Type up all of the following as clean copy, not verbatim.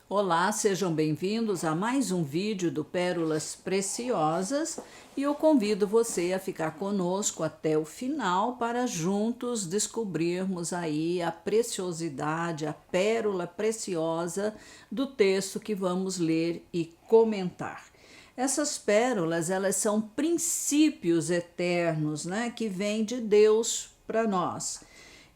Olá, sejam bem-vindos a mais um vídeo do Pérolas Preciosas e eu convido você a ficar conosco até o final para juntos descobrirmos aí a preciosidade, a pérola preciosa do texto que vamos ler e comentar. Essas pérolas, elas são princípios eternos, né, que vêm de Deus para nós,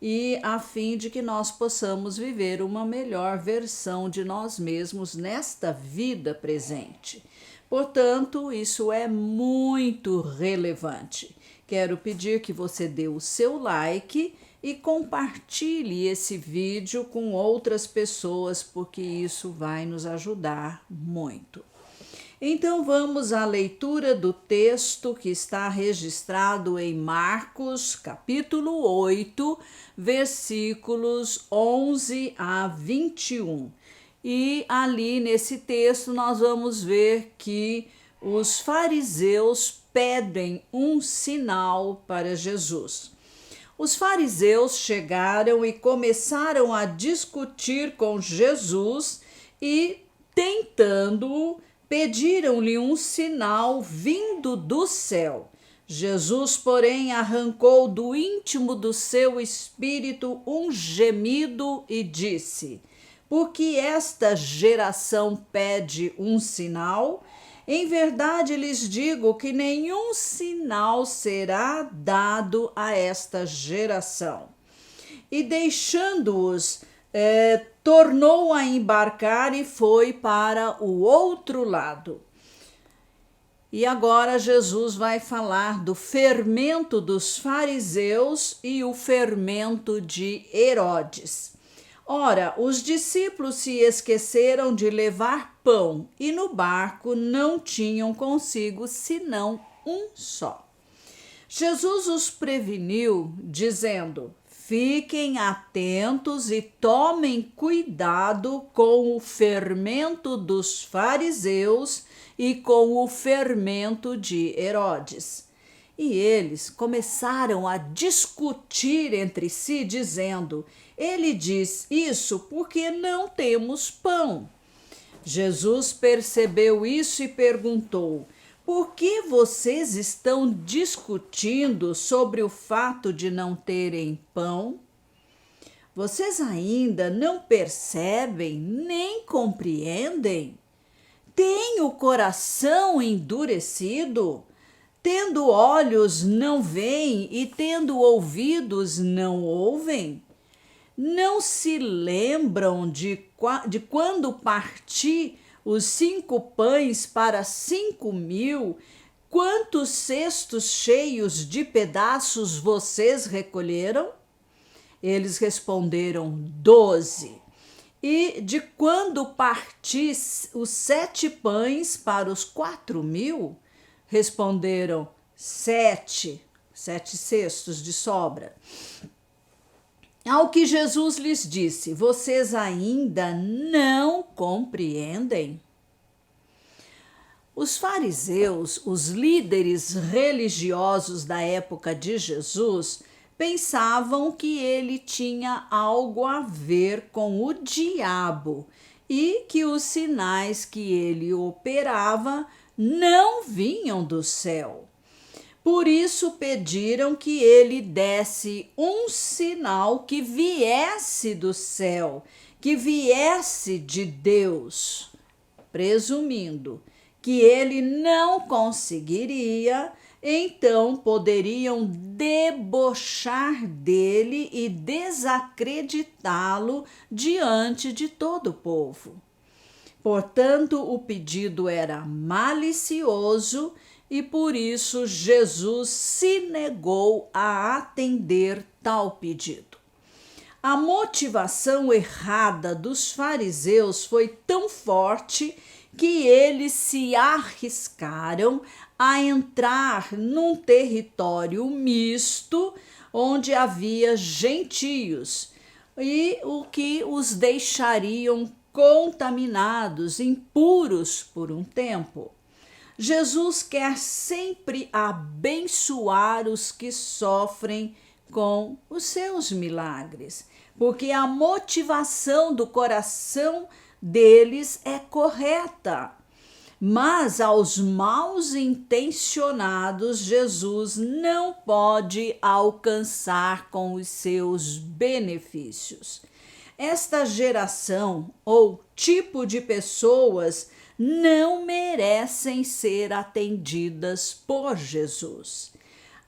e a fim de que nós possamos viver uma melhor versão de nós mesmos nesta vida presente. Portanto, isso é muito relevante. Quero pedir que você dê o seu like e compartilhe esse vídeo com outras pessoas, porque isso vai nos ajudar muito. Então vamos à leitura do texto que está registrado em Marcos, capítulo 8, versículos 11 a 21. E ali nesse texto nós vamos ver que os fariseus pedem um sinal para Jesus. Os fariseus chegaram e começaram a discutir com Jesus e tentando-o pediram-lhe um sinal vindo do céu. Jesus, porém, arrancou do íntimo do seu espírito um gemido e disse: Por que esta geração pede um sinal? Em verdade lhes digo que nenhum sinal será dado a esta geração. E deixando-os, tornou a embarcar e foi para o outro lado. E agora Jesus vai falar do fermento dos fariseus e o fermento de Herodes. Ora, os discípulos se esqueceram de levar pão e no barco não tinham consigo senão um só. Jesus os preveniu, dizendo: Fiquem atentos e tomem cuidado com o fermento dos fariseus e com o fermento de Herodes. E eles começaram a discutir entre si, dizendo: Ele diz isso porque não temos pão. Jesus percebeu isso e perguntou: Por que vocês estão discutindo sobre o fato de não terem pão? Vocês ainda não percebem nem compreendem? Têm o coração endurecido? Tendo olhos não veem e tendo ouvidos não ouvem? Não se lembram de quando parti os 5 pães para 5.000, quantos cestos cheios de pedaços vocês recolheram? Eles responderam: 12. E de quando parti os 7 pães para os 4.000? Responderam: 7 cestos de sobra. Ao que Jesus lhes disse: Vocês ainda não compreendem? Os fariseus, os líderes religiosos da época de Jesus, pensavam que ele tinha algo a ver com o diabo e que os sinais que ele operava não vinham do céu. Por isso pediram que ele desse um sinal que viesse do céu, que viesse de Deus, presumindo que ele não conseguiria, então poderiam debochar dele e desacreditá-lo diante de todo o povo. Portanto, o pedido era malicioso e por isso Jesus se negou a atender tal pedido. A motivação errada dos fariseus foi tão forte que eles se arriscaram a entrar num território misto onde havia gentios e o que os deixariam contaminados, impuros por um tempo. Jesus quer sempre abençoar os que sofrem com os seus milagres, porque a motivação do coração deles é correta. Mas aos maus intencionados, Jesus não pode alcançar com os seus benefícios. Esta geração ou tipo de pessoas não merecem ser atendidas por Jesus.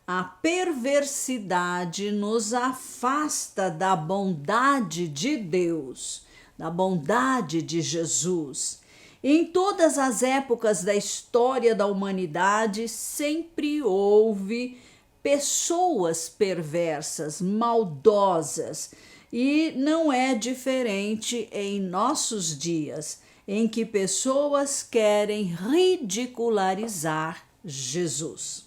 A perversidade nos afasta da bondade de Deus, da bondade de Jesus. Em todas as épocas da história da humanidade, sempre houve pessoas perversas, maldosas, e não é diferente em nossos dias, em que pessoas querem ridicularizar Jesus.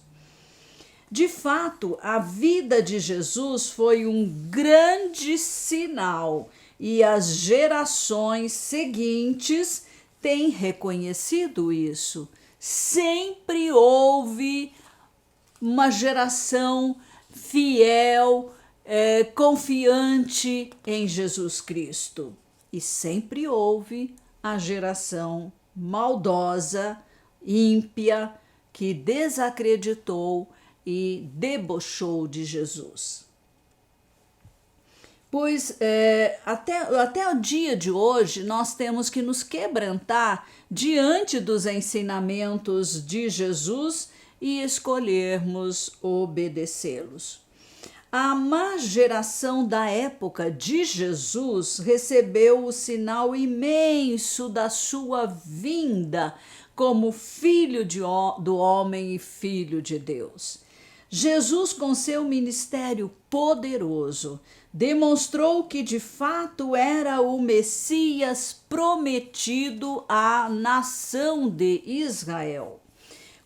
De fato, a vida de Jesus foi um grande sinal e as gerações seguintes têm reconhecido isso. Sempre houve uma geração fiel, confiante em Jesus Cristo. E sempre houve a geração maldosa, ímpia, que desacreditou e debochou de Jesus. Pois até o dia de hoje nós temos que nos quebrantar diante dos ensinamentos de Jesus e escolhermos obedecê-los. A má geração da época de Jesus recebeu o sinal imenso da sua vinda como filho do homem e filho de Deus. Jesus, com seu ministério poderoso, demonstrou que de fato era o Messias prometido à nação de Israel.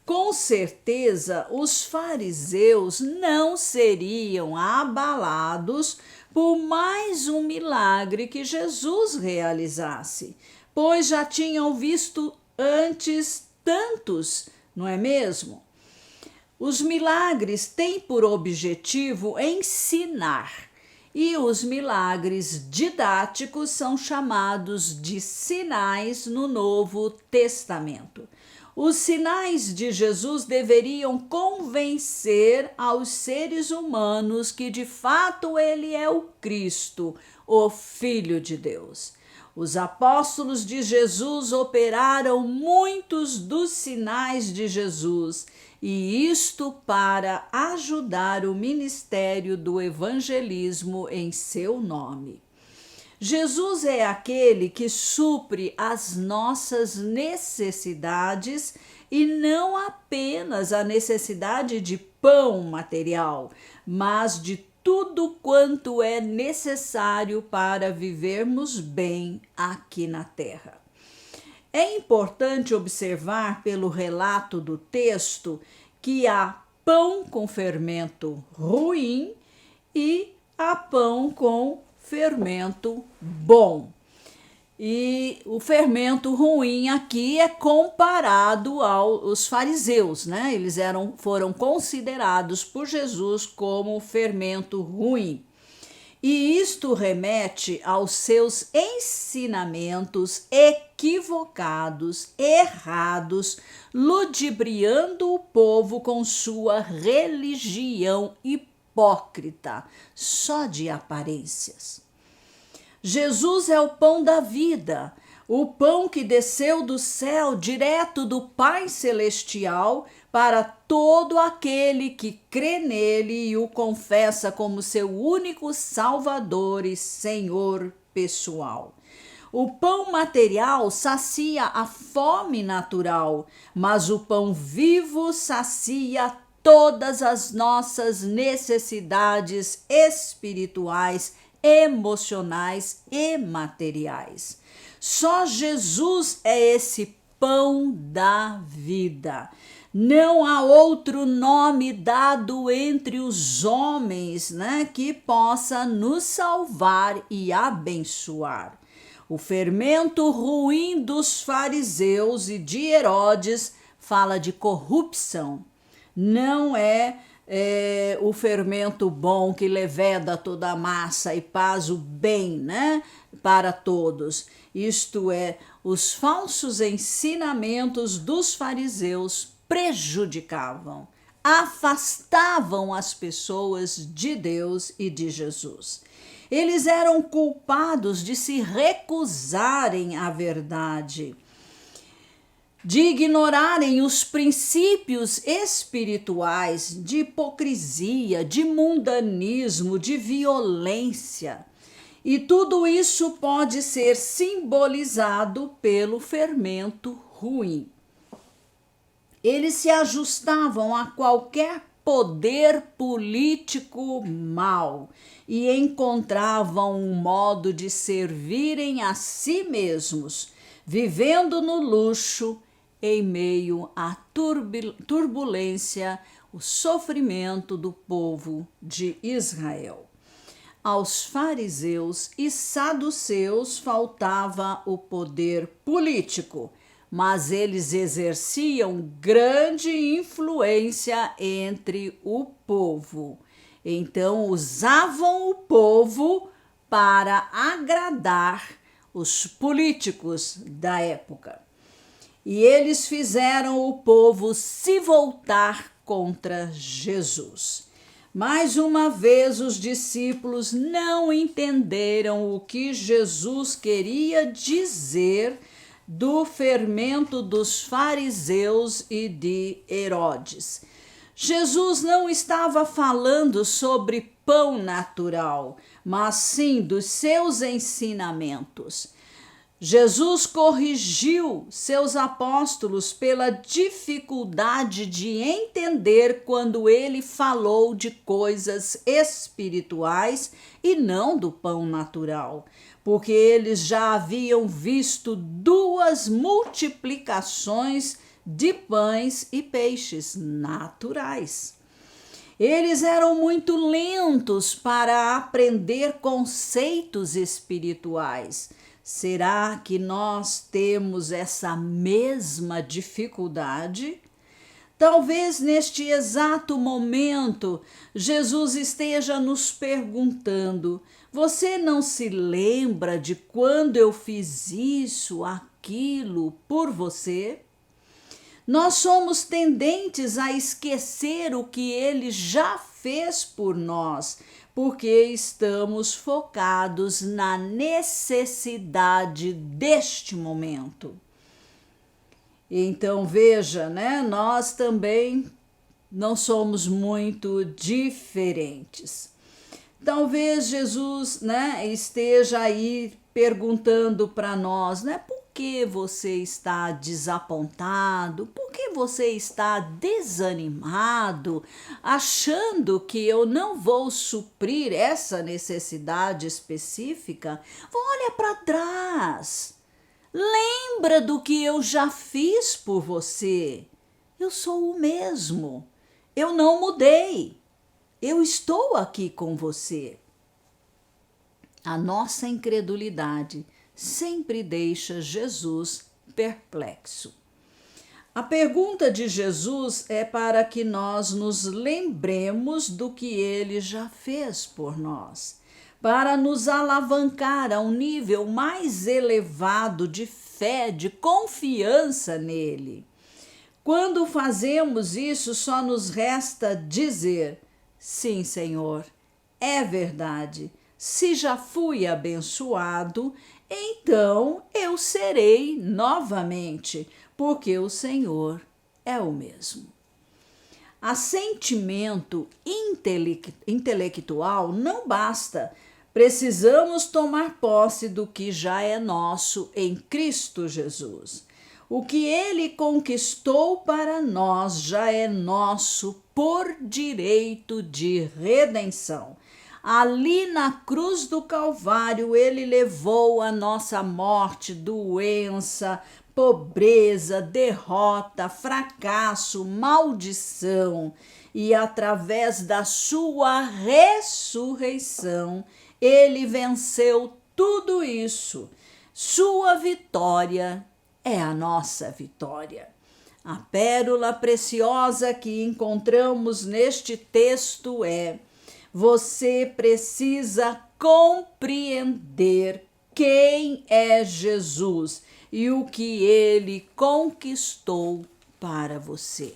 Com certeza, os fariseus não seriam abalados por mais um milagre que Jesus realizasse, pois já tinham visto antes tantos, não é mesmo? Os milagres têm por objetivo ensinar, e os milagres didáticos são chamados de sinais no Novo Testamento. Os sinais de Jesus deveriam convencer aos seres humanos que de fato ele é o Cristo, o Filho de Deus. Os apóstolos de Jesus operaram muitos dos sinais de Jesus, e isto para ajudar o ministério do evangelismo em seu nome. Jesus é aquele que supre as nossas necessidades e não apenas a necessidade de pão material, mas de tudo quanto é necessário para vivermos bem aqui na terra. É importante observar pelo relato do texto que há pão com fermento ruim e há pão com fermento bom. E o fermento ruim aqui é comparado aos fariseus, né? Eles foram considerados por Jesus como fermento ruim. E isto remete aos seus ensinamentos equivocados, errados, ludibriando o povo com sua religião hipócrita, só de aparências. Jesus é o pão da vida, o pão que desceu do céu direto do Pai Celestial para todo aquele que crê nele e o confessa como seu único Salvador e Senhor pessoal. O pão material sacia a fome natural, mas o pão vivo sacia todas as nossas necessidades espirituais, emocionais e materiais. Só Jesus é esse pão da vida. Não há outro nome dado entre os homens, que possa nos salvar e abençoar. O fermento ruim dos fariseus e de Herodes fala de corrupção. Não é o fermento bom que leveda toda a massa e faz o bem, né, para todos. Isto é, os falsos ensinamentos dos fariseus prejudicavam, afastavam as pessoas de Deus e de Jesus. Eles eram culpados de se recusarem à verdade, de ignorarem os princípios espirituais, de hipocrisia, de mundanismo, de violência. E tudo isso pode ser simbolizado pelo fermento ruim. Eles se ajustavam a qualquer poder político mau e encontravam um modo de servirem a si mesmos, vivendo no luxo em meio à turbulência, o sofrimento do povo de Israel. Aos fariseus e saduceus faltava o poder político, mas eles exerciam grande influência entre o povo. Então, usavam o povo para agradar os políticos da época. E eles fizeram o povo se voltar contra Jesus. Mais uma vez, os discípulos não entenderam o que Jesus queria dizer do fermento dos fariseus e de Herodes. Jesus não estava falando sobre pão natural, mas sim dos seus ensinamentos. Jesus corrigiu seus apóstolos pela dificuldade de entender quando ele falou de coisas espirituais e não do pão natural, porque eles já haviam visto 2 multiplicações de pães e peixes naturais. Eles eram muito lentos para aprender conceitos espirituais. Será que nós temos essa mesma dificuldade? Talvez neste exato momento Jesus esteja nos perguntando: você não se lembra de quando eu fiz isso, aquilo por você? Nós somos tendentes a esquecer o que ele já fez por nós, porque estamos focados na necessidade deste momento. Então veja, né? Nós também não somos muito diferentes. Talvez Jesus, né, esteja aí perguntando para nós, né? Por que você está desapontado? Por que você está desanimado, achando que eu não vou suprir essa necessidade específica? Olha para trás. Lembra do que eu já fiz por você. Eu sou o mesmo. Eu não mudei. Eu estou aqui com você. A nossa incredulidade sempre deixa Jesus perplexo. A pergunta de Jesus é para que nós nos lembremos do que ele já fez por nós, para nos alavancar a um nível mais elevado de fé, de confiança nele. Quando fazemos isso, só nos resta dizer: sim, Senhor, é verdade. Se já fui abençoado, então eu serei novamente, porque o Senhor é o mesmo. Assentimento intelectual não basta. Precisamos tomar posse do que já é nosso em Cristo Jesus. O que ele conquistou para nós já é nosso por direito de redenção. Ali na cruz do Calvário, ele levou a nossa morte, doença, pobreza, derrota, fracasso, maldição. E através da sua ressurreição, ele venceu tudo isso. Sua vitória é a nossa vitória. A pérola preciosa que encontramos neste texto é: você precisa compreender quem é Jesus e o que ele conquistou para você.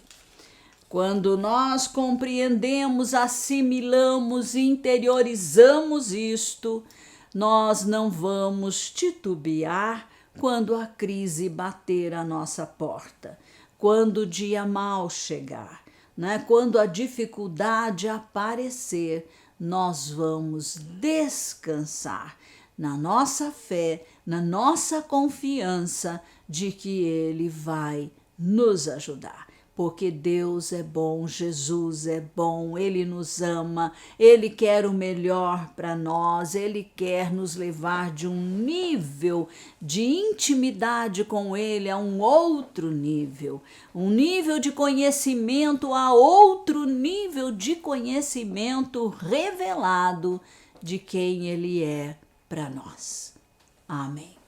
Quando nós compreendemos, assimilamos, interiorizamos isto, nós não vamos titubear quando a crise bater à nossa porta, quando o dia mau chegar, né? Quando a dificuldade aparecer, nós vamos descansar na nossa fé, na nossa confiança de que Ele vai nos ajudar. Porque Deus é bom, Jesus é bom, Ele nos ama, Ele quer o melhor para nós, Ele quer nos levar de um nível de intimidade com Ele a um outro nível, um nível de conhecimento a outro nível de conhecimento revelado de quem Ele é para nós. Amém.